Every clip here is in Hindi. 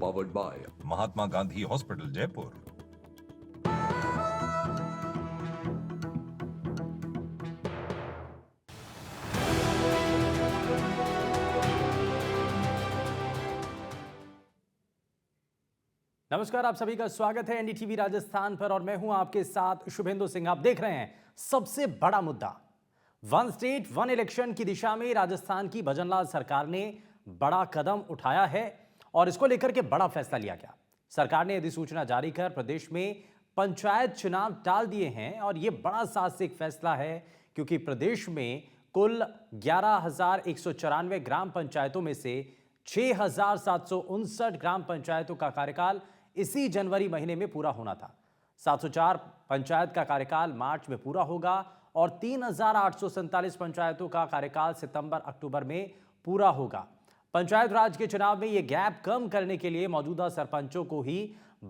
powered by Mahatma Gandhi hospital Jaipur. नमस्कार, आप सभी का स्वागत है एनडीटीवी राजस्थान पर और मैं हूं आपके साथ शुभेंदु सिंह। आप देख रहे हैं सबसे बड़ा मुद्दा, वन स्टेट वन इलेक्शन की दिशा में राजस्थान की भजनलाल सरकार ने बड़ा कदम उठाया है और इसको लेकर के बड़ा फैसला लिया गया। सरकार ने अधिसूचना जारी कर प्रदेश में पंचायत चुनाव टाल दिए हैं और यह बड़ा साहसिक फैसला है क्योंकि प्रदेश में कुल 11,194 ग्राम पंचायतों में से 6,759 ग्राम पंचायतों का कार्यकाल इसी जनवरी महीने में पूरा होना था। 704 पंचायत का कार्यकाल मार्च में पूरा होगा और 3,847 पंचायतों का कार्यकाल सितंबर अक्टूबर में पूरा होगा। पंचायत राज के चुनाव में यह गैप कम करने के लिए मौजूदा सरपंचों को ही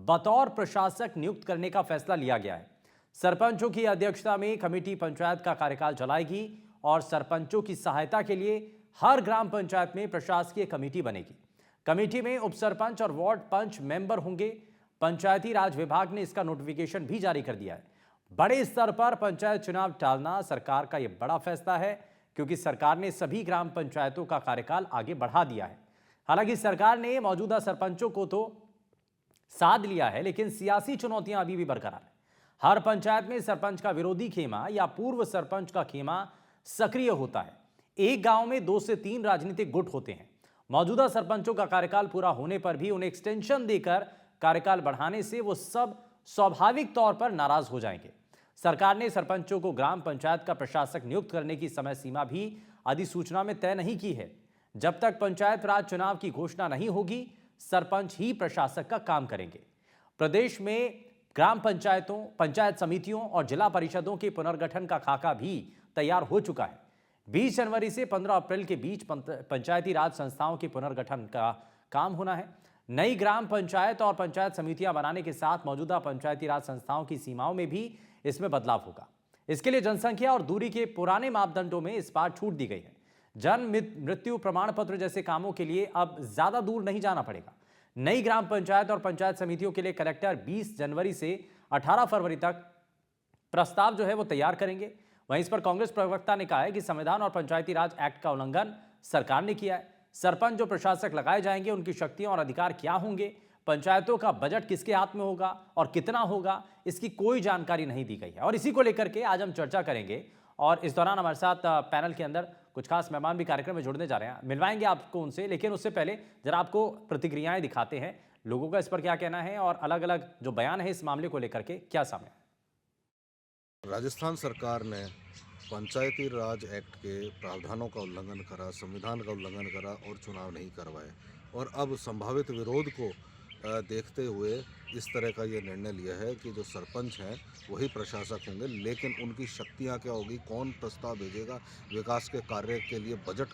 बतौर प्रशासक नियुक्त करने का फैसला लिया गया है। सरपंचों की अध्यक्षता में कमेटी पंचायत का कार्यकाल चलाएगी और सरपंचों की सहायता के लिए हर ग्राम पंचायत में प्रशासकीय कमेटी बनेगी। कमेटी में उप सरपंच और वार्ड पंच मेंबर होंगे। पंचायती राज विभाग ने इसका नोटिफिकेशन भी जारी कर दिया है। बड़े स्तर पर पंचायत चुनाव टालना सरकार का यह बड़ा फैसला है क्योंकि सरकार ने सभी ग्राम पंचायतों का कार्यकाल आगे बढ़ा दिया है। हालांकि सरकार ने मौजूदा सरपंचों को तो साध लिया है, लेकिन सियासी चुनौतियां अभी भी बरकरार है। हर पंचायत में सरपंच का विरोधी खेमा या पूर्व सरपंच का खेमा सक्रिय होता है। एक गांव में 2 से 3 राजनीतिक गुट होते हैं। मौजूदा सरपंचों का कार्यकाल पूरा होने पर भी उन्हें एक्सटेंशन देकर कार्यकाल बढ़ाने से वो सब स्वाभाविक तौर पर नाराज हो जाएंगे। सरकार ने सरपंचों को ग्राम पंचायत का प्रशासक नियुक्त करने की समय सीमा भी अधिसूचना में तय नहीं की है। जब तक पंचायत राज चुनाव की घोषणा नहीं होगी, सरपंच ही प्रशासक का काम करेंगे। प्रदेश में ग्राम पंचायतों, पंचायत समितियों और जिला परिषदों के पुनर्गठन का खाका भी तैयार हो चुका है। 20 जनवरी से 15 अप्रैल के बीच पंचायती राज संस्थाओं के पुनर्गठन का काम होना है। नई ग्राम पंचायत और पंचायत समितियां बनाने के साथ मौजूदा पंचायती राज संस्थाओं की सीमाओं में भी इसमें बदलाव होगा। इसके लिए जनसंख्या और दूरी के पुराने मापदंडों में इस बार छूट दी गई है। जन्म मृत्यु प्रमाण पत्र जैसे कामों के लिए अब ज्यादा दूर नहीं जाना पड़ेगा। नई ग्राम पंचायत और पंचायत समितियों के लिए कलेक्टर 20 जनवरी से 18 फरवरी तक प्रस्ताव जो है वो तैयार करेंगे। वहीं इस पर कांग्रेस प्रवक्ता ने कहा है कि संविधान और पंचायती राज एक्ट का उल्लंघन सरकार ने किया है। सरपंच जो प्रशासक लगाए जाएंगे उनकी शक्तियां और अधिकार क्या होंगे, पंचायतों का बजट किसके हाथ में होगा और कितना होगा, इसकी कोई जानकारी नहीं दी गई है। और इसी को लेकर के आज हम चर्चा करेंगे और इस दौरान हमारे साथ पैनल के अंदर कुछ खास मेहमान भी कार्यक्रम में जुड़ने जा रहे हैं। मिलवाएंगे आपको उनसे, लेकिन उससे पहले जरा आपको प्रतिक्रियाएं दिखाते हैं, लोगों का इस पर क्या कहना है और अलग अलग जो बयान है इस मामले को लेकर के क्या सामने है। राजस्थान सरकार ने पंचायती राज एक्ट के प्रावधानों का उल्लंघन करा, संविधान का उल्लंघन करा और चुनाव नहीं करवाए और अब संभावित विरोध को देखते हुए इस तरह का ये निर्णय लिया है कि जो सरपंच हैं वही प्रशासक होंगे, लेकिन उनकी शक्तियां क्या होगी, कौन प्रस्ताव भेजेगा, विकास के कार्य के लिए बजट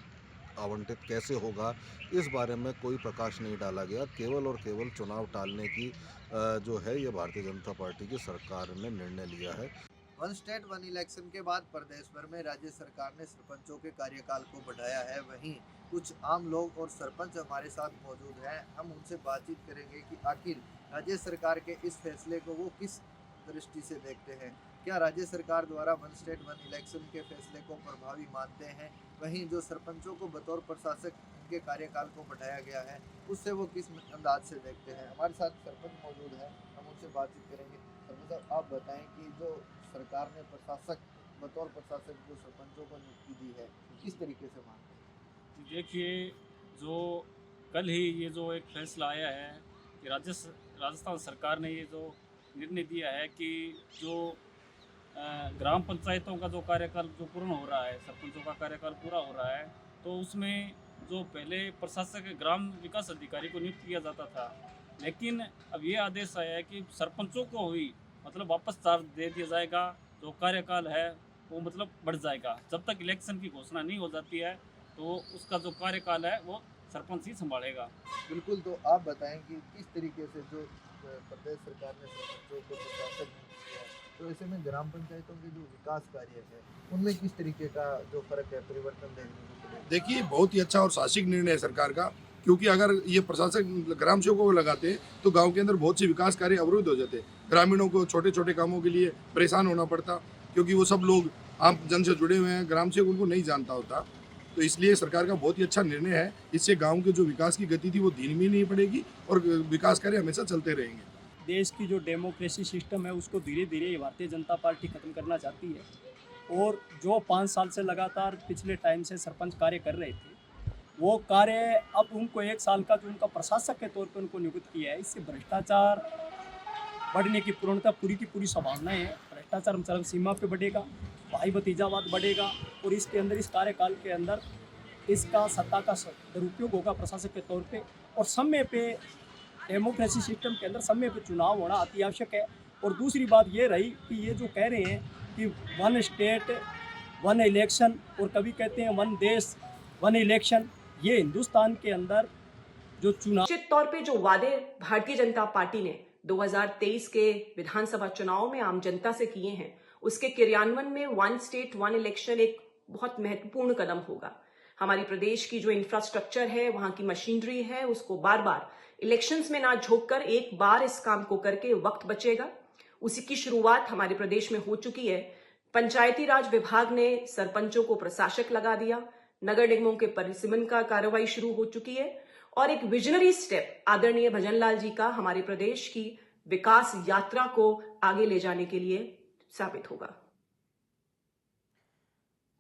आवंटित कैसे होगा, इस बारे में कोई प्रकाश नहीं डाला गया। केवल और केवल चुनाव टालने की जो है ये भारतीय जनता पार्टी की सरकार ने निर्णय लिया है। वन स्टेट वन इलेक्शन के बाद प्रदेश भर में राज्य सरकार ने सरपंचों के कार्यकाल को बढ़ाया है। वहीं कुछ आम लोग और सरपंच हमारे साथ मौजूद हैं। हम उनसे बातचीत करेंगे कि आखिर राज्य सरकार के इस फैसले को वो किस दृष्टि से देखते हैं। क्या राज्य सरकार द्वारा वन स्टेट वन इलेक्शन के फैसले को प्रभावी मानते हैं? वहीं जो सरपंचों को बतौर प्रशासक उनके कार्यकाल को बढ़ाया गया है उससे वो किस अंदाज से देखते हैं। हमारे साथ सरपंच मौजूद हैं, हम उनसे बातचीत करेंगे। सरपंच साहब, आप बताएं कि जो सरकार ने प्रशासक बतौर प्रशासक जो सरपंचों को नियुक्ति दी है किस तरीके से मानते हैं? देखिए, जो कल ही ये जो एक फैसला आया है कि राजस्थान सरकार ने ये जो निर्णय दिया है कि जो ग्राम पंचायतों का जो कार्यकाल जो पूर्ण हो रहा है, सरपंचों का कार्यकाल पूरा हो रहा है, तो उसमें जो पहले प्रशासक ग्राम विकास अधिकारी को नियुक्त किया जाता था, लेकिन अब ये आदेश आया है कि सरपंचों को ही मतलब वापस चार्ज दे दिया जाएगा। जो कार्यकाल है वो मतलब बढ़ जाएगा। जब तक इलेक्शन की घोषणा नहीं हो जाती है तो उसका जो कार्यकाल है वो सरपंच ही संभालेगा। बिल्कुल, तो आप बताएं कि किस तरीके से जो प्रदेश सरकार ने सरपंचों को प्रशासक नियुक्त किया है, तो ऐसे में ग्राम पंचायतों के जो विकास कार्य है उनमें किस तरीके का जो फर्क है, परिवर्तन देखने को मिलेगा? देखिए, बहुत ही अच्छा और साहसिक निर्णय है सरकार का क्योंकि अगर ये प्रशासक ग्राम सेवकों को लगाते हैं तो गांव के अंदर बहुत से विकास कार्य अवरुद्ध हो जाते। ग्रामीणों को छोटे छोटे कामों के लिए परेशान होना पड़ता, क्योंकि वो सब लोग आम जन से जुड़े हुए हैं, ग्राम सेवक उनको नहीं जानता होता। तो इसलिए सरकार का बहुत ही अच्छा निर्णय है। इससे गांव के जो विकास की गति थी वो धीमी नहीं पड़ेगी और विकास कार्य हमेशा चलते रहेंगे। देश की जो डेमोक्रेसी सिस्टम है उसको धीरे धीरे भारतीय जनता पार्टी ख़त्म करना चाहती है, और जो 5 साल से लगातार पिछले टाइम से सरपंच कार्य कर रहे थे वो कार्य अब उनको 1 साल का जो उनका प्रशासक के तौर पर उनको नियुक्त किया है, इससे भ्रष्टाचार बढ़ने की पूर्णतः पूरी की पूरी संभावनाएं है। भ्रष्टाचार चरम सीमा पे बढ़ेगा, भाई भतीजावाद बढ़ेगा, और इसके अंदर इस कार्यकाल के अंदर इसका सत्ता का दुरुपयोग होगा प्रशासक के तौर पे, और समय पे डेमोक्रेसी सिस्टम के अंदर समय पे चुनाव होना अति आवश्यक है। और दूसरी बात ये रही कि ये जो कह रहे हैं कि 1 स्टेट 1 इलेक्शन, और कभी कहते हैं 1 देश 1 इलेक्शन, ये हिंदुस्तान के अंदर जो चुनाव निश्चित तौर पे जो वादे भारतीय जनता पार्टी ने 2023 के विधानसभा चुनाव में आम जनता से किए हैं, उसके क्रियान्वयन में 1 स्टेट 1 इलेक्शन एक बहुत महत्वपूर्ण कदम होगा। हमारी प्रदेश की जो इंफ्रास्ट्रक्चर है, वहां की मशीनरी है, उसको बार बार इलेक्शंस में ना झोंककर एक बार इस काम को करके वक्त बचेगा। उसी की शुरुआत हमारे प्रदेश में हो चुकी है। पंचायती राज विभाग ने सरपंचों को प्रशासक लगा दिया, नगर निगमों के परिसीमन का कार्रवाई शुरू हो चुकी है, और एक विजनरी स्टेप आदरणीय भजनलाल जी का हमारे प्रदेश की विकास यात्रा को आगे ले जाने के लिए साबित होगा।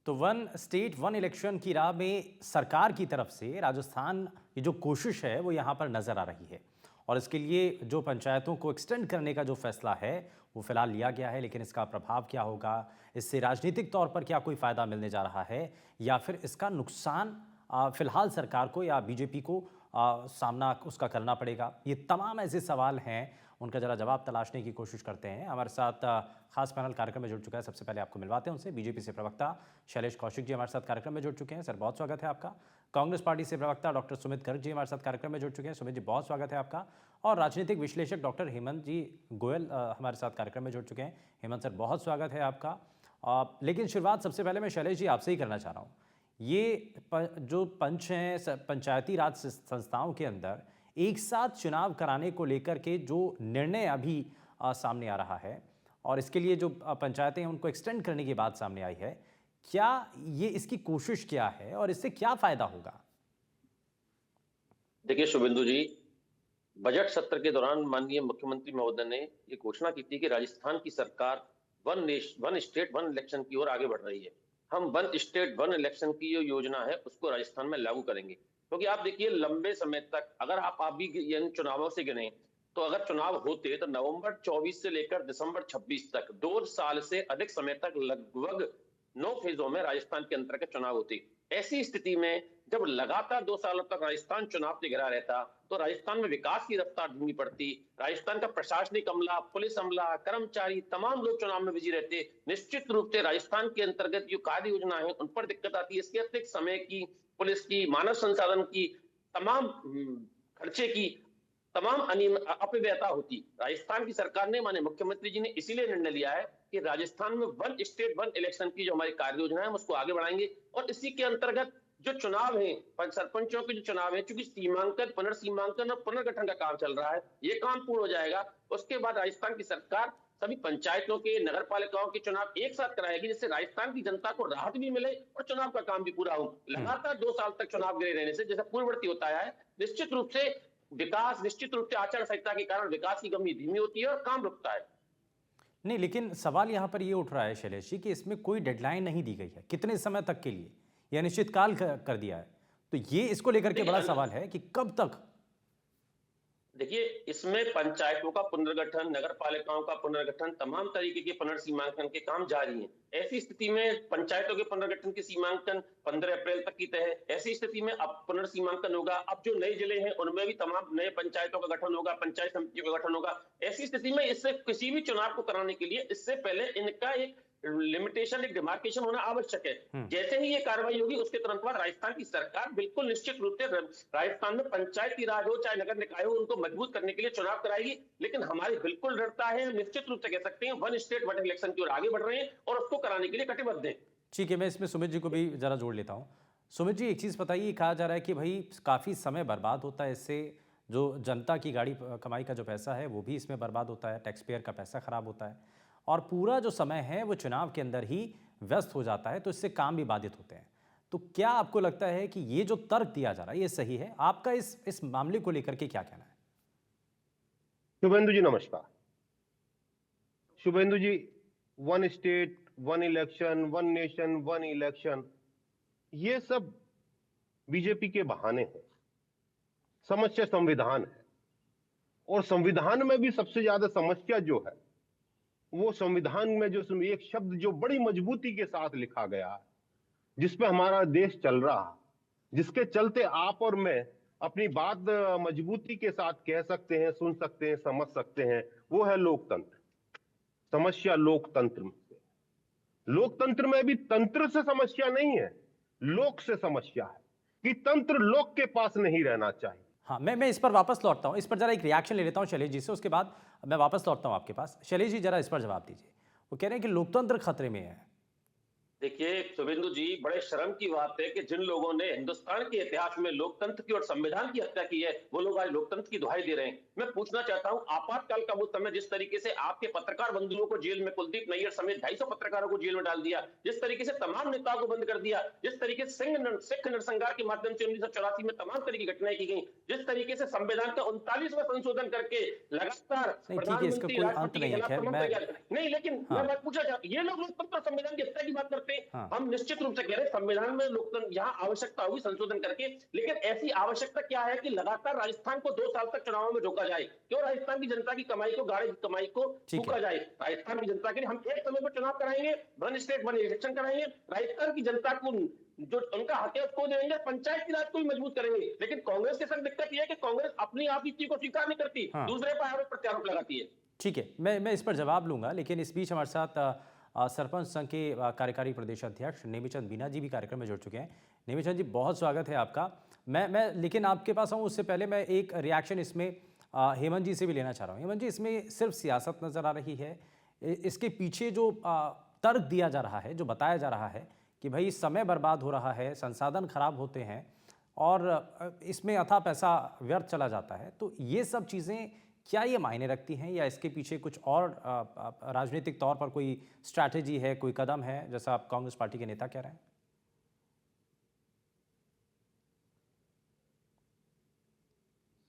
तो 1 स्टेट 1 इलेक्शन की राह में सरकार की तरफ से राजस्थान की जो कोशिश है वो यहाँ पर नजर आ रही है, और इसके लिए जो पंचायतों को एक्सटेंड करने का जो फैसला है वो फिलहाल लिया गया है। लेकिन इसका प्रभाव क्या होगा, इससे राजनीतिक तौर पर क्या कोई फायदा मिलने जा रहा है, या फिर इसका नुकसान फिलहाल सरकार को या बीजेपी को सामना उसका करना पड़ेगा, ये तमाम ऐसे सवाल हैं, उनका जरा जवाब तलाशने की कोशिश करते हैं। हमारे साथ खास पैनल कार्यक्रम में जुड़ चुका है। सबसे पहले आपको मिलवाते हैं उनसे। बीजेपी से प्रवक्ता शैलेश कौशिक जी हमारे साथ कार्यक्रम में जुड़ चुके हैं। सर, बहुत स्वागत है आपका। कांग्रेस पार्टी से प्रवक्ता डॉक्टर सुमित गर्ग जी हमारे साथ कार्यक्रम में जुड़ चुके हैं। सुमित जी, बहुत स्वागत है आपका। और राजनीतिक विश्लेषक डॉक्टर हेमंत जी गोयल हमारे साथ कार्यक्रम में जुड़ चुके हैं। हेमंत सर, बहुत स्वागत है आपका। लेकिन शुरुआत सबसे पहले मैं शैलेश जी आपसे ही करना चाह रहा हूँ। ये जो पंच हैं, पंचायती राज संस्थाओं के अंदर एक साथ चुनाव कराने को लेकर के जो निर्णय अभी सामने आ रहा है, और इसके लिए जो पंचायतें हैं उनको एक्सटेंड करने की बात सामने आई है, क्या ये इसकी कोशिश क्या है और इससे क्या फायदा होगा? देखिए शुभेंदु जी, बजट सत्र के दौरान माननीय मुख्यमंत्री महोदय ने ये घोषणा की थी कि राजस्थान की सरकार 1 स्टेट 1 इलेक्शन की ओर आगे बढ़ रही है। हम 1 स्टेट 1 इलेक्शन की जो योजना है उसको राजस्थान में लागू करेंगे, क्योंकि आप देखिए लंबे समय तक अगर आप भी इन चुनावों से गिने तो अगर चुनाव होते तो नवंबर 24 से लेकर दिसंबर 26 तक 2 साल से अधिक समय तक लगभग 9 फेजों में राजस्थान के अंतर्गत चुनाव होते। ऐसी स्थिति में जब लगातार 2 सालों तक राजस्थान चुनाव से घिरा रहता तो राजस्थान में विकास की रफ्तार धीमी पड़ती। राजस्थान का प्रशासनिक अमला, पुलिस अमला, कर्मचारी तमाम लोग चुनाव में बिजी रहते। निश्चित रूप से राजस्थान के अंतर्गत जो कार्य योजना है उन पर दिक्कत आती है। इसके अतिरिक्त समय की, पुलिस की, मानव संसाधन की, तमाम खर्चे की तमाम अपव्ययता होती। राजस्थान की सरकार ने, माननीय मुख्यमंत्री जी ने इसीलिए निर्णय लिया है कि राजस्थान में 1 स्टेट 1 इलेक्शन की जो हमारी कार्य योजना है हम उसको आगे बढ़ाएंगे, और इसी के अंतर्गत जो चुनाव है, सरपंचों के जो चुनाव है, चूंकि सीमांकन, पुनर्सीमांकन और पुनर्गठन का काम चल रहा है, ये काम पूर्ण हो जाएगा। उसके बाद राजस्थान की सरकार सभी पंचायतों के, नगर पालिकाओं के चुनाव एक साथ कराएगी, जिससे राजस्थान की जनता को राहत भी मिले और चुनाव का काम भी पूरा हो। लगातार 2 साल तक चुनाव गिरे रहने से, जैसा पूर्ववर्ती होता है, निश्चित रूप से विकास, निश्चित रूप से आचार संहिता के कारण विकास की गति धीमी होती है और काम रुकता है। नहीं, लेकिन सवाल यहाँ पर ये उठ रहा है शैलेश जी कि इसमें कोई डेडलाइन नहीं दी गई है, कितने समय तक के लिए या निश्चित काल कर दिया है, तो ये इसको लेकर के बड़ा सवाल है कि कब तक। देखिए, इसमें पंचायतों का पुनर्गठन, नगर पालिकाओं का पुनर्गठन, तमाम तरीके के पुनर्सीमांकन के काम जारी हैं। ऐसी स्थिति में पंचायतों के पुनर्गठन के सीमांकन 15 अप्रैल तक की तय है। ऐसी स्थिति में अब पुनर्सीमांकन होगा। अब जो नए जिले हैं उनमें भी तमाम नए पंचायतों का गठन होगा, पंचायत समितियों का गठन होगा। ऐसी स्थिति में इससे किसी भी चुनाव को कराने के लिए इससे पहले इनका एक लिमिटेशन, एक डिमार्केशन होना आवश्यक है। जैसे ही ये कार्रवाई होगी उसके तुरंत बाद राजस्थान की सरकार बिल्कुल निश्चित रूप से राजस्थान में पंचायती राज हो चाहे नगर निकाय हो, उनको मजबूत करने के लिए चुनाव कराएगी। लेकिन हमारी बिल्कुल दृढ़ता है, हम निश्चित रूप से कह सकते हैं 1 स्टेट 1 इलेक्शन की ओर आगे बढ़ रहे हैं और उसको कराने के लिए कटिबद्ध हैं। ठीक है, मैं इसमें सुमित जी को भी जरा जोड़ लेता हूँ। सुमित जी, एक चीज़ बताइए, कहा जा रहा है कि भाई काफ़ी समय बर्बाद होता है इससे, जो जनता की गाड़ी कमाई का जो पैसा है वो भी इसमें बर्बाद होता है, टैक्स पेयर का पैसा खराब होता है, और पूरा जो समय है वो चुनाव के अंदर ही व्यस्त हो जाता है, तो इससे काम भी बाधित होते हैं। तो क्या आपको लगता है कि ये जो तर्क दिया जा रहा है ये सही है? आपका इस मामले को लेकर के क्या कहना है? शुभेंदु जी नमस्कार। Shubhendu ji, one state one election, one nation one election, ये सब बीजेपी के बहाने हैं। समस्या संविधान है, और संविधान में भी सबसे ज्यादा समस्या जो है वो संविधान में जो एक शब्द जो बड़ी मजबूती के साथ लिखा गया है, जिसपे हमारा देश चल रहा है, जिसके चलते आप और मैं अपनी बात मजबूती के साथ कह सकते हैं, सुन सकते हैं, समझ सकते हैं, वो है लोकतंत्र। समस्या लोकतंत्र में से, लोकतंत्र में भी तंत्र से समस्या नहीं है, लोक से समस्या है कि तंत्र लोक के पास नहीं रहना चाहिए। हाँ, मैं इस पर वापस लौटता हूँ, इस पर जरा एक रिएक्शन ले लेता हूँ शैलेश जी से, उसके बाद मैं वापस लौटता हूँ आपके पास। शैलेश जी, जरा इस पर जवाब दीजिए। वो कह रहे हैं कि लोकतंत्र खतरे में है। देखिए शुभेंदु जी, बड़े शर्म की बात है कि जिन लोगों ने हिंदुस्तान के इतिहास में लोकतंत्र की और संविधान की हत्या की है, वो लोग आज लोकतंत्र की दुहाई दे रहे हैं। मैं पूछना चाहता हूं, आपातकाल का वो समय जिस तरीके से आपके पत्रकार बंधुओं को जेल में, कुलदीप नैयर समेत 250 पत्रकारों को जेल में डाल दिया, जिस तरीके से तमाम नेताओं को बंद कर दिया, जिस तरीके से सिख नरसंहार के माध्यम से 1984 में तमाम तरह की घटनाएं की गई, जिस तरीके से संविधान का 39वां संशोधन करके लगातार इसका कोई अंत नहीं है। खैर, नहीं, लेकिन मैं बात पूछना चाहता हूं, ये लोग लोकतंत्र संविधान की हत्या की बात करते हैं। हम निश्चित रूप से कह रहे हैं संविधान में लोकतंत्र यहाँ आवश्यकता होगी संशोधन करके, लेकिन ऐसी आवश्यकता क्या है कि लगातार राजस्थान को 2 साल तक चुनावों में रोका जाए? क्यों राजस्थान की जनता की कमाई को, गाड़ी कमाई को फूका जाए? राजस्थान की जनता के लिए हम एक समय पर चुनाव कराएंगे, वन स्टेट वन इलेक्शन कराएंगे, राजस्थान की जनता को जो उनका हक है उसको देंगे, पंचायत की राज को भी मजबूत करेंगे। लेकिन कांग्रेस के संग दिक्कत यह है कि कांग्रेस अपनी आप इस चीज को स्वीकार नहीं करती, दूसरे पर आरोप प्रत्यारोप लगाती है। ठीक है, मैं इस पर जवाब लूंगा, लेकिन इस बीच हमारे साथ सरपंच संघ के कार्यकारी प्रदेश अध्यक्ष नेमीचंद मीना जी भी कार्यक्रम में जुड़ चुके हैं। नेमीचंद जी, बहुत स्वागत है आपका। मैं लेकिन आपके पास आऊँ उससे पहले मैं एक रिएक्शन इसमें हेमंत जी से भी लेना चाह रहा हूँ। हेमंत जी, इसमें सिर्फ सियासत नज़र आ रही है? इसके पीछे जो तर्क दिया जा रहा है, जो बताया जा रहा है कि भाई समय बर्बाद हो रहा है, संसाधन खराब होते हैं और इसमें अथाह पैसा व्यर्थ चला जाता है, तो ये सब चीज़ें क्या ये मायने रखती हैं, या इसके पीछे कुछ और राजनीतिक तौर पर कोई स्ट्रैटेजी है, कोई कदम है, जैसा आप कांग्रेस पार्टी के नेता कह रहे हैं?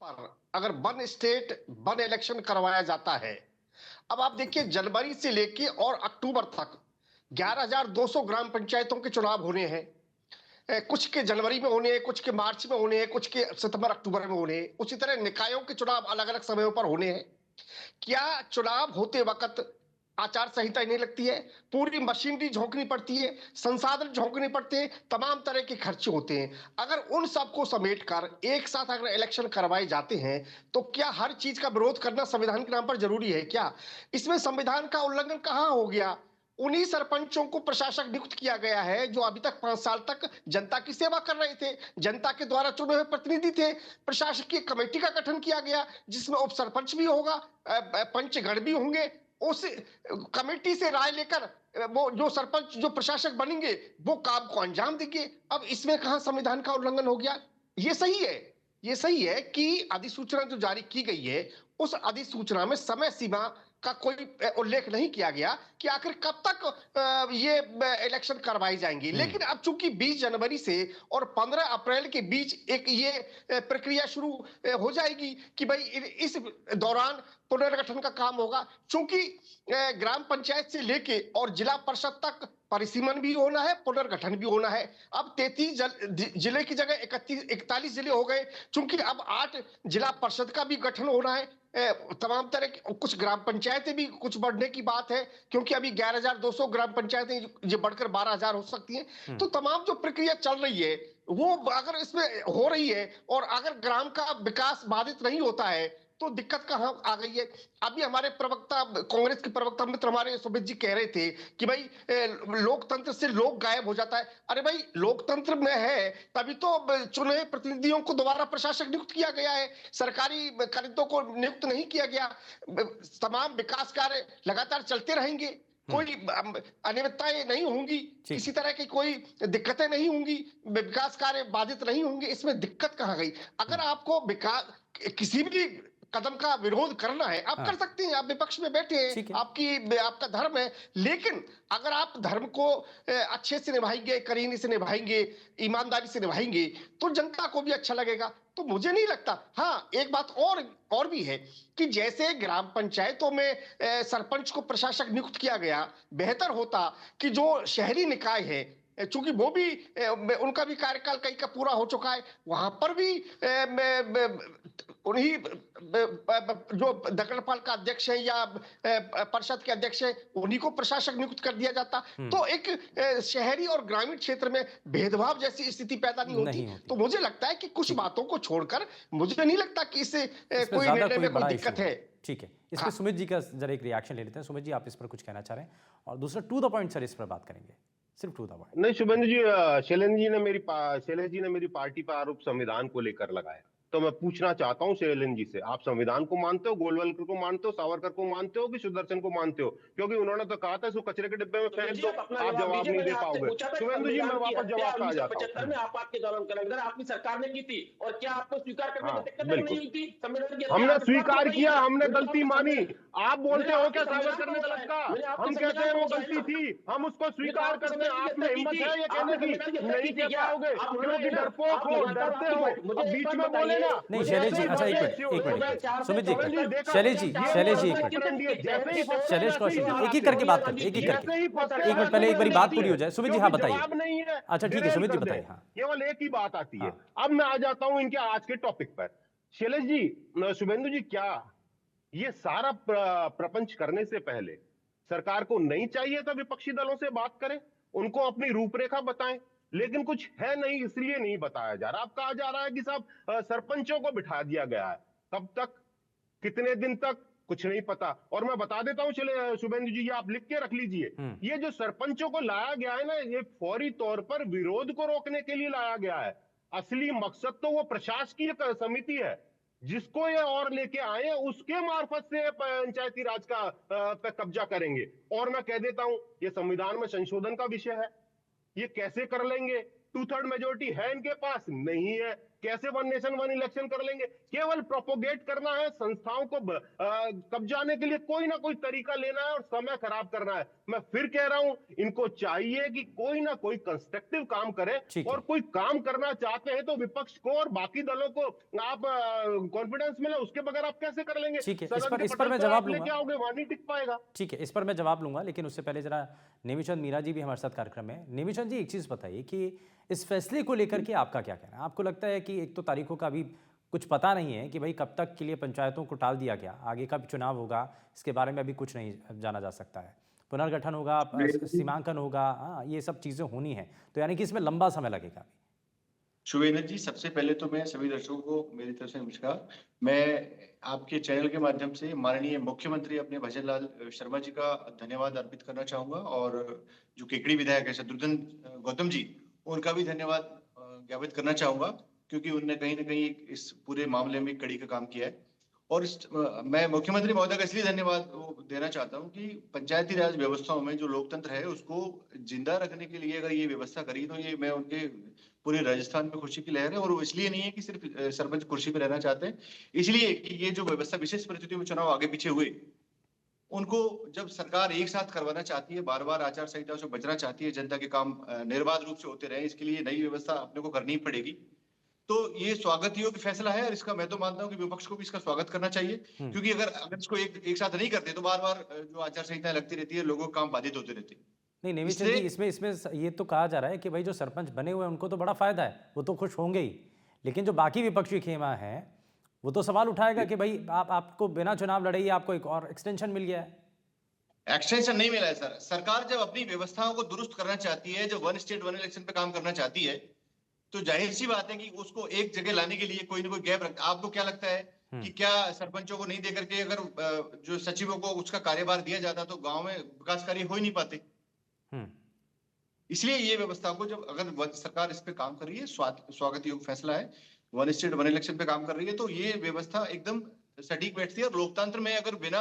पर अगर वन स्टेट वन इलेक्शन करवाया जाता है, अब आप देखिए जनवरी से लेके और अक्टूबर तक 11,200 ग्राम पंचायतों के चुनाव होने हैं। कुछ के जनवरी में होने हैं, कुछ के मार्च में होने हैं, कुछ के सितंबर अक्टूबर में होने हैं। उसी तरह निकायों के चुनाव अलग अलग समयों पर होने हैं। क्या चुनाव होते वक्त आचार संहिता नहीं लगती है? पूरी मशीनरी झोंकनी पड़ती है, संसाधन झोंकने पड़ते हैं, तमाम तरह के खर्चे होते हैं। अगर उन सबको समेट कर एक साथ अगर इलेक्शन करवाए जाते हैं, तो क्या हर चीज का विरोध करना संविधान के नाम पर जरूरी है क्या? इसमें संविधान का उल्लंघन कहां हो गया? उन्हीं सरपंचों को प्रशासक नियुक्त किया गया है जो अभी तक 5 साल तक जनता की सेवा कर रहे थे, जनता के द्वारा चुने हुए प्रतिनिधि थे। प्रशासकीय कमेटी का गठन किया गया जिसमें उप सरपंच भी होगा, पंचगण भी होंगे। उस कमेटी से राय लेकर वो जो सरपंच, जो प्रशासक बनेंगे, वो काम को अंजाम देंगे। अब इसमें कहां संविधान का उल्लंघन हो गया? ये सही है कि अधिसूचना जो जारी की गई है, उस अधिसूचना में समय सीमा का कोई उल्लेख नहीं किया गया कि आखिर कब तक ये इलेक्शन करवाई जाएंगी। लेकिन अब चूंकि 20 जनवरी से और 15 अप्रैल के बीच एक ये प्रक्रिया शुरू हो जाएगी कि भाई इस दौरान पुनर्गठन का काम होगा। चूंकि ग्राम पंचायत से लेके और जिला परिषद तक परिसीमन भी होना है, पुनर्गठन भी होना है। अब 33 जिले की जगह 41 जिले हो गए। चूंकि अब 8 जिला परिषद का भी गठन होना है, तमाम तरह की कुछ ग्राम पंचायतें भी कुछ बढ़ने की बात है, क्योंकि अभी 11,200 ग्राम पंचायतें जो बढ़कर 12,000 हो सकती हैं। तो तमाम जो प्रक्रिया चल रही है वो अगर इसमें हो रही है और अगर ग्राम का विकास बाधित नहीं होता है तो दिक्कत कहां आ गई है? अभी हमारे प्रवक्ता, कांग्रेस के प्रवक्ता मित्र हमारे सुमित जी कह रहे थे कि भाई लोकतंत्र से लोक गायब हो जाता है। अरे भाई, लोकतंत्र में है तभी तो चुने प्रतिनिधियों को दोबारा प्रशासक नियुक्त किया गया है, सरकारी खरीदों को नियुक्त नहीं किया गया। तमाम विकास कार्य लगातार चलते रहेंगे। कोई अनियमितताएं नहीं होंगी, किसी तरह की कोई दिक्कतें नहीं होंगी, विकास कार्य बाधित नहीं होंगे। इसमें दिक्कत कहाँ गई? अगर आपको विकास किसी भी कदम का विरोध करना है, आप कर सकते हैं, आप विपक्ष में बैठे हैं, आपका धर्म है। लेकिन अगर आप धर्म को अच्छे से निभाएंगे, करीने से निभाएंगे, ईमानदारी से निभाएंगे, तो जनता को भी अच्छा लगेगा। तो मुझे नहीं लगता। हाँ, एक बात और भी है कि जैसे ग्राम पंचायतों में सरपंच को प्रशासक नियुक्त किया गया, बेहतर होता कि जो शहरी निकाय है, चूंकि वो भी उनका भी कार्यकाल कई का पूरा हो चुका है, वहां पर भी उन्हीं जो नगरपाल का अध्यक्ष है या परिषद के अध्यक्ष है, उन्हीं को प्रशासक नियुक्त कर दिया जाता, तो एक शहरी और ग्रामीण क्षेत्र में भेदभाव जैसी स्थिति पैदा नहीं होती। तो मुझे लगता है कि कुछ बातों को छोड़कर मुझे नहीं लगता कि इससे कोई निर्णय में कोई दिक्कत है। ठीक है, इस पर सुमित जी का जरा एक रिएक्शन ले लेते हैं। सुमित जी, आप इस पर कुछ कहना चाह रहे हैं? और दूसरा टू द पॉइंट सर, इस पर बात करेंगे, सिर्फ टू द पॉइंट। नहीं, शुभेंदु जी, शैलेंद्र जी ने मेरी पार्टी पर आरोप संविधान को लेकर लगाया, तो मैं पूछना चाहता हूं शैलेंद्र जी से, आप संविधान को मानते हो, गोलवलकर को मानते हो, सावरकर को मानते हो कि सुदर्शन को मानते हो? क्योंकि उन्होंने तो कहा था इसको कचरे के डिब्बे में फेंक दो, आप जवाब नहीं दे पाओगे। शुभेंदु जी, मैं वापस जवाब आ जाता हूँ। आपात के दौरान कलंदर आपकी सरकार ने की थी, और क्या आपको स्वीकार करने में दिक्कत नहीं हुई थी? संविधान की हमने स्वीकार किया, हमने गलती मानी। आप बोलते हो क्या सावरकर ने गलत कहा? हम कहते हैं वो गलती थी, हम उसको स्वीकार करते हैं। आप में हिम्मत है ये कहने की? नहीं कह पाओगे क्योंकि डरपोक हो, डरते हो, अब बीच में बोले ना। नहीं शैलेश जी, अच्छा एक मिनट सुमित जी, शैलेश जी, शैलेश जी, शैलेश कौशिक जी, एक ही करके बात करते हैं, एक मिनट पहले एक बारी बात पूरी हो जाए। सुमित जी, हाँ बताइए। अच्छा ठीक है सुमित जी, बताइए। हाँ, केवल एक ही बात आती है। अब मैं आ जाता हूं इनके आज के टॉपिक पर। शैलेश जी, शुभेंदु जी, क्या ये सारा प्रपंच करने से पहले सरकार को नहीं चाहिए था विपक्षी दलों से बात करें, उनको अपनी रूपरेखा बताएं? लेकिन कुछ है नहीं, इसलिए नहीं बताया जा रहा। अब कहा जा रहा है कि साहब सरपंचों को बिठा दिया गया है। कब तक, कितने दिन तक, कुछ नहीं पता। और मैं बता देता हूं, चले शुभेंदु जी, आप लिख के रख लीजिए, ये जो सरपंचों को लाया गया है ना, ये फौरी तौर पर विरोध को रोकने के लिए लाया गया है। असली मकसद तो वो प्रशासकीय समिति है जिसको ये और लेके आए, उसके मार्फत से पंचायती राज का पे कब्जा करेंगे। और मैं कह देता हूं, ये संविधान में संशोधन का विषय है, ये कैसे कर लेंगे? 2/3 मेजोरिटी है इनके पास? नहीं है। कैसे 1 नेशन 1 इलेक्शन कर लेंगे? केवल प्रोपोगेट करना है, संस्थाओं को कब्जाने के लिए कोई ना कोई तरीका लेना है और समय खराब करना है। मैं फिर कह रहा हूं, इनको चाहिए कि कोई ना कोई कंस्ट्रक्टिव काम करे, और कोई काम करना चाहते हैं तो विपक्ष को और बाकी दलों को आप कॉन्फिडेंस मिले, उसके बगैर आप कैसे कर लेंगे? ठीक है, इस पर मैं जवाब लूंगा। क्या होगे, वहां नहीं टिक पाएगा। ठीक है, इस पर मैं जवाब लूंगा, लेकिन उससे पहले जरा नेमिचंद मीरा जी भी हमारे साथ कार्यक्रम में। नेमिचंद जी, एक चीज बताइए कि इस फैसले को लेकर के आपका क्या कहना है? आपको लगता है कि एक तो तारीखों का अभी कुछ पता नहीं है कि भाई कब तक के लिए पंचायतों को टाल दिया गया, आगे कब चुनाव होगा, इसके बारे में अभी कुछ नहीं जाना जा सकता है, पुनर्गठन होगा, सीमांकन होगा, हाँ ये सब चीजें होनी है, तो यानी कि इसमें लंबा समय लगेगा। शुभेंद्र जी, सबसे पहले तो मैं सभी दर्शकों को मेरी तरफ से नमस्कार। मैं आपके चैनल के माध्यम से माननीय मुख्यमंत्री अपने भजन लाल शर्मा जी का धन्यवाद अर्पित करना चाहूंगा, और जो केकड़ी विधायक है शत्रुघ्न गौतम जी, उनका भी धन्यवाद ज्ञापित करना चाहूंगा, क्योंकि उनने कहीं ना कहीं इस पूरे मामले में कड़ी का काम किया है। और मैं मुख्यमंत्री महोदय का इसलिए धन्यवाद देना चाहता हूं कि पंचायती राज व्यवस्थाओं में जो लोकतंत्र है उसको जिंदा रखने के लिए अगर ये व्यवस्था करी, तो ये मैं उनके पूरे राजस्थान में खुशी की लहर है। और वो इसलिए नहीं है कि सिर्फ सरपंच कुर्सी पर रहना चाहते हैं, इसलिए कि ये जो व्यवस्था विशेष परिस्थितियों में चुनाव आगे पीछे हुए, उनको जब सरकार एक साथ करवाना चाहती है, बार बार आचार संहिता से बचना चाहती है, जनता के काम निर्बाध रूप से होते रहे, इसके लिए नई व्यवस्था अपने को करनी पड़ेगी। तो ये स्वागत योग्य फैसला है, और इसका मैं तो मानता हूं कि विपक्ष को भी इसका स्वागत करना चाहिए, क्योंकि अगर इसको एक साथ नहीं करते तो बार बार जो आचार संहिता लगती रहती है, लोगों के काम बाधित होते रहते हैं। नहीं नेमिचंद जी, इसमें ये तो कहा जा रहा है कि भाई जो सरपंच बने हुए हैं उनको तो बड़ा फायदा है, वो तो खुश होंगे ही, लेकिन जो बाकी विपक्षी खेमा है वो तो सवाल उठाएगा कि भाई आपको बिना चुनाव लड़े ही आपको एक और एक्सटेंशन मिल गया है। एक्सटेंशन नहीं मिला है सर। सरकार जब अपनी व्यवस्थाओं को दुरुस्त करना चाहती है, जब 1 स्टेट 1 इलेक्शन पे काम करना चाहती है, तो जाहिर सी बात है कि उसको एक जगह लाने के लिए कोई ना कोई गैप रखता है। आपको क्या लगता है कि क्या सरपंचों को नहीं देकर के अगर जो सचिवों को उसका कार्यभार दिया जाता तो गांव में विकास कार्य हो ही नहीं पाते? इसलिए ये व्यवस्था को जब अगर सरकार इस पे काम कर रही है, स्वागत योग्य फैसला है, 1 स्टेट 1 इलेक्शन पे काम कर रही है, तो ये व्यवस्था एकदम सटीक बैठती है। और लोकतंत्र में अगर बिना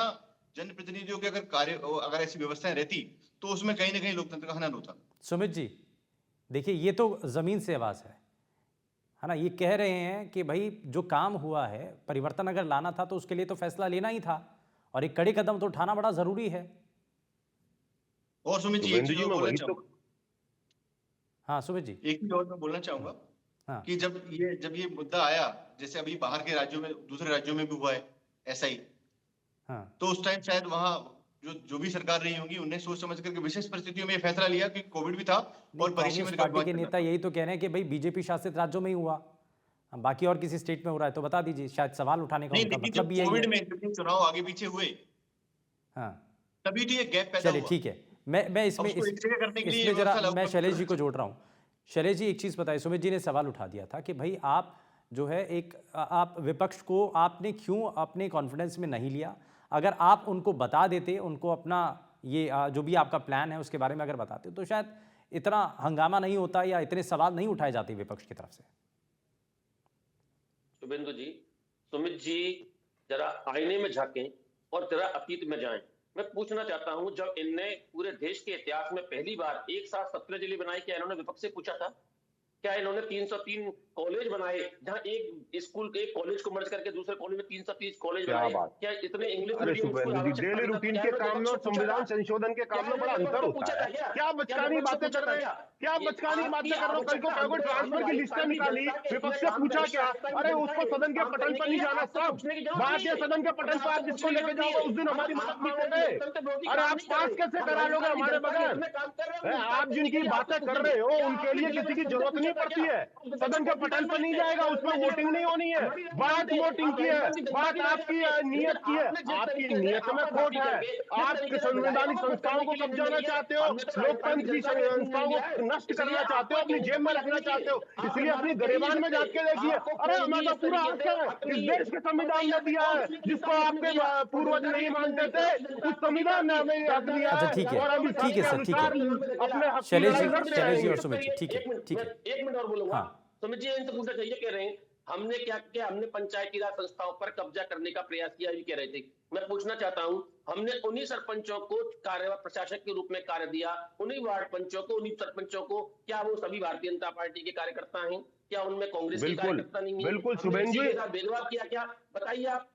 जनप्रतिनिधियों के अगर ऐसी व्यवस्थाएं रहती तो उसमें कहीं ना कहीं लोकतंत्र का हनन होता। सुमित जी, देखिए ये तो जमीन से आवाज है ना। ये कह रहे हैं कि भाई जो काम हुआ है, परिवर्तन अगर लाना था तो उसके लिए तो फैसला लेना ही था और एक कड़े कदम तो उठाना बड़ा जरूरी है। और सुमित जी, एक चीज और बोलना चाहूंगा। हाँ सुमित जी, एक चीज और मैं बोलना चाहूंगा हाँ। कि जब ये मुद्दा आया, जैसे अभी बाहर के राज्यों में, दूसरे राज्यों में भी हुआ है ऐसा ही, हाँ। तो उस टाइम शायद वहां जो भी सरकार रही होंगी उन्हें सोच समझ करके विशेष परिस्थितियों में ये फैसला लिया कि कोविड भी था और परीक्षा कांग्रेस पार्टी के नेता यही तो कह रहे हैं कि भाई बीजेपी शासित राज्यों में ही हुआ, बाकी और किसी स्टेट में हो रहा है तो बता दीजिए। शायद सवाल उठाने का उनका मतलब भी यही कोविड है। में जब चुनाव आगे पीछे हुए, हाँ तभी तो ये गैप पैदा चलिए हुआ। ठीक है, मैं इसमें जरा मैं शैलेश जी को जोड़ रहा हूँ। शैलेश जी एक चीज़ बताइए, सुमित जी ने सवाल उठा दिया था कि भाई आप जो है आप विपक्ष को आपने क्यों अपने कॉन्फिडेंस में नहीं लिया। अगर आप उनको बता देते, उनको अपना ये जो भी आपका प्लान है उसके बारे में अगर बताते तो शायद इतना हंगामा नहीं होता या इतने सवाल नहीं उठाए जाते विपक्ष की तरफ से। शुभेंदु जी, सुमित जी जरा आईने में झांकें और जरा अतीत में जाएं। मैं पूछना चाहता हूं, जब इनने पूरे देश के इतिहास में पहली बार एक साथ 17 जिले बनाए, क्या इन्होंने विपक्ष से पूछा था? क्या इन्होंने 303 कॉलेज बनाए, जहां एक स्कूल एक कॉलेज को मर्ज करके दूसरे कॉलेज में 330 कॉलेज बनाए? क्या इतने English medium school daily routine के काम में और संविधान संशोधन के काम में बड़ा अंतर होता है। क्या बचकानी बातें कर रहे हैं? क्या बचकानी बातें कर रहे हो? कल को ट्रांसफर की लिस्टें निकाली, विपक्ष से पूछा क्या? अरे उसको सदन के पटल पर नहीं जाना सब, बात ये सदन के पटल पर आप जिसको लेके जाओगे उस दिन हमारी मदद मांगोगे। अरे आप पास कैसे करा लोगे हमारे बगैर? आप जिनकी बातें कर रहे हो उनके लिए किसी की जरूरत नहीं पड़ती है, सदन के पटल पर नहीं जाएगा, उसमें वोटिंग नहीं होनी है। बात वोटिंग की है, बात आपकी नीयत की है। आपकी नीयत में खोट है। आप संवैधानिक संस्थाओं को कब्जाना चाहते हो, लोकतंत्र की संस्थाओं को नष्ट करना चाहते हो, अपनी जेब में रखना चाहते हो, इसलिए अपनी गरिबान में जाके देखिए। अरे हमारा पूरा हक है, इस देश के संविधान ने दिया है, जिसको आपके पूर्वज नहीं मानते थे, उस संविधान ने हमें हक दिया है। ठीक है, और हम ठीक है सर, ठीक है। अपने हक शैलेश जी और सुमित जी, ठीक है, ठीक है। एक मिनट और बोलूंगा। सुमित जी इनसे पूछना चाहिए, कह रहे हैं हमने क्या किया, हमने पंचायती राज संस्थाओं पर कब्जा करने का प्रयास किया, भी कह रहे थे। मैं पूछना चाहता हूं, हमने उन्हीं सरपंचों को कार्यवाहक प्रशासक के रूप में कार्य दिया, उन्हीं वार्ड पंचों को, उन्हीं सरपंचों को, क्या वो सभी भारतीय जनता पार्टी के कार्यकर्ता हैं? क्या उनमें कांग्रेस के कार्यकर्ता नहीं है? बिल्कुल शुभेंदु जी, भेदभाव किया क्या? बताइए आप,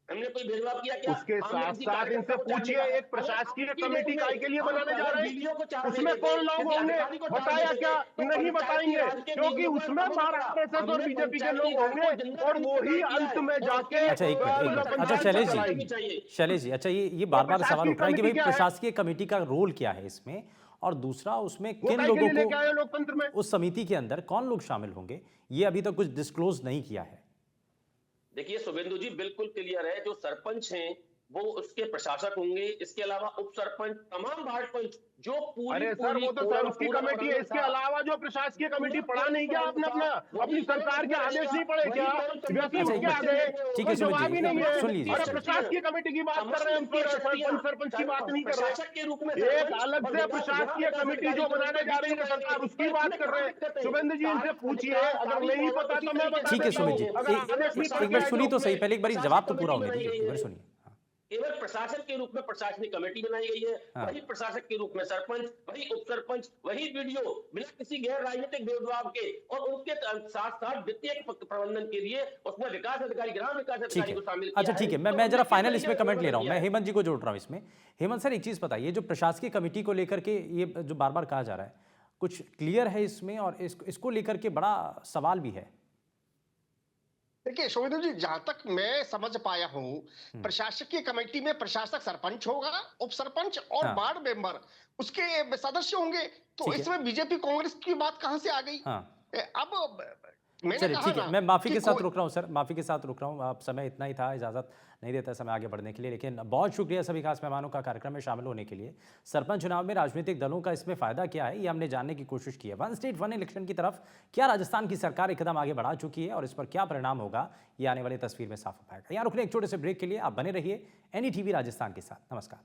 हमने कोई भेदभाव किया क्या? उसके साथ साथ इनसे पूछिए, एक प्रशासकीय कमेटी काय के लिए बनाने जा रहे हैं, उसमें कौन लोग होंगे? बताया क्या? नहीं बताएंगे, क्योंकि उसमें महाराष्ट्र और बीजेपी के लोग होंगे और वो ही अंत में जाके। अच्छा एक मिनट, अच्छा शैलेश जी, अच्छा ये बार बार सवाल उठ रहा है कि भाई प्रशासकीय कमेटी का रोल क्या है इसमें, और दूसरा उसमें किन लोगों को लोकतंत्र में उस समिति के अंदर कौन लोग शामिल होंगे, ये अभी तक कुछ डिस्क्लोज नहीं किया है। देखिए शुभेंदु जी, बिल्कुल क्लियर है, जो सरपंच हैं वो उसके प्रशासक होंगे, इसके अलावा उप सरपंच, तमाम वार्ड पंच जो पूरी। अरे सर वो तो सर उसकी कमेटी है, इसके अलावा जो प्रशासकीय कमेटी पढ़ा नहीं क्या आपने? अपनी सरकार के आदेश नहीं पढ़े क्या? ठीक है जवाब ही नहीं है। सुन लीजिए, अरे प्रशासकीय कमेटी की बात कर रहे हैं, सरपंच की बात नहीं कर रहे। एक अलग से प्रशासकीय कमेटी जो बनाने जा रही है सरकार, उसकी बात कर रहे हैं। शुभेंदु जी इनसे पूछिए, अगर नहीं पता तो मैं बता। ठीक है सुमित जी, एक बार सुनिए तो सही, पहले एक बार जवाब तो पूरा होने दीजिए, एक बार सुनिए। केवल प्रशासन के रूप में प्रशासनिक कमेटी बनाई गई है, वही प्रशासक के रूप में सरपंच, वही उप सरपंच, वही वीडियो, बिना किसी गैर राजनीतिक भेदभाव के, और उनके साथ साथ वित्तीय प्रबंधन के लिए उसमें विकास अधिकारी, ग्राम विकास अधिकारी को शामिल किया। अच्छा ठीक है, मैं जरा फाइनल इसमें कमेंट ले रहा हूं, मैं हेमंत जी को जोड़ रहा हूं इसमें। हेमंत सर एक चीज बताइए, जो प्रशासकीय कमेटी को लेकर के ये जो बार बार कहा जा रहा है, कुछ क्लियर है इसमें, और इसको लेकर के बड़ा सवाल भी है। देखिए शुभेंदु जी, जहां तक मैं समझ पाया हूं, प्रशासकीय कमेटी में प्रशासक सरपंच होगा, उप सरपंच और वार्ड मेंबर उसके सदस्य होंगे। तो इसमें बीजेपी कांग्रेस की बात कहां से आ गई? अब चलिए ठीक है, मैं माफी के साथ रुक रहा हूं सर, माफी के साथ रुक रहा हूं। आप समय इतना ही था, इजाजत नहीं देता समय आगे बढ़ने के लिए, लेकिन बहुत शुक्रिया सभी खास मेहमानों का कार्यक्रम में शामिल होने के लिए। सरपंच चुनाव में राजनीतिक दलों का इसमें फायदा क्या है, ये हमने जानने की कोशिश की है। वन स्टेट वन इलेक्शन की तरफ क्या राजस्थान की सरकार एक कदम आगे बढ़ा चुकी है, और इस पर क्या परिणाम होगा, ये आने वाली तस्वीर में साफ हो पाएगा। यहाँ रुकने एक छोटे से ब्रेक के लिए आप बने रहिए NDTV राजस्थान के साथ। नमस्कार।